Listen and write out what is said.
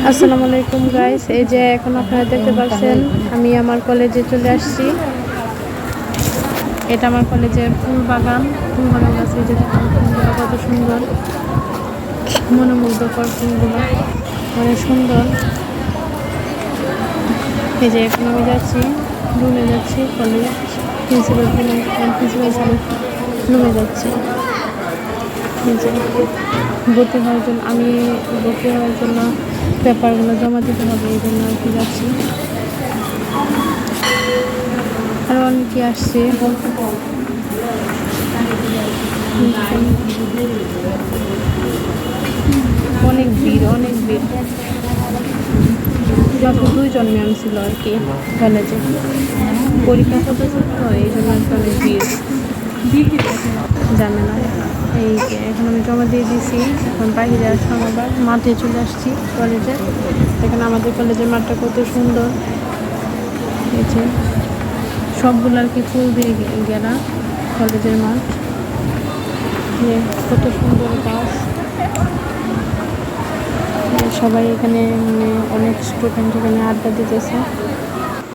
আসসালামু আলাইকুম গাইস, এই যে এখন আপনারা দেখতে পাচ্ছেন আমি আমার কলেজে চলে আসছি। এটা আমার কলেজের ফুল বাগান গাছ। এই যে দেখুন ফুলগুলো কত সুন্দর, মনোমুগ্ধকর ফুলগুলো, অনেক সুন্দর। এই যে এখন আমি যাচ্ছি, রুমে যাচ্ছি, কলেজ প্রিন্সিপাল স্যারের রুমে যাচ্ছি। ভর্তি হওয়ার জন্য পেপারগুলো জমা দিতে হবে, এই জন্য আর কি যাচ্ছি। আরও অনেকে আসছে। অনেক ভিড় মাত্র 2জন ম্যাম ছিল আর কি কলেজে। পরীক্ষা চলতেছে তো এই জন্য আর কি অনেক ভিড়, জানে না। এই যে এখন আমি জমা দিয়ে দিয়েছি, এখন বাইরে আসলাম, আবার মাঠে চলে আসছি কলেজে। এখানে আমাদের কলেজের মাঠটা কত সুন্দর, এই যে সবগুলো আর কি ফুল দিয়ে ঘেরা কলেজের মাঠ। কত সুন্দর গাছ, সবাই এখানে অনেক স্টুডেন্ট এখানে আড্ডা দিতেছে।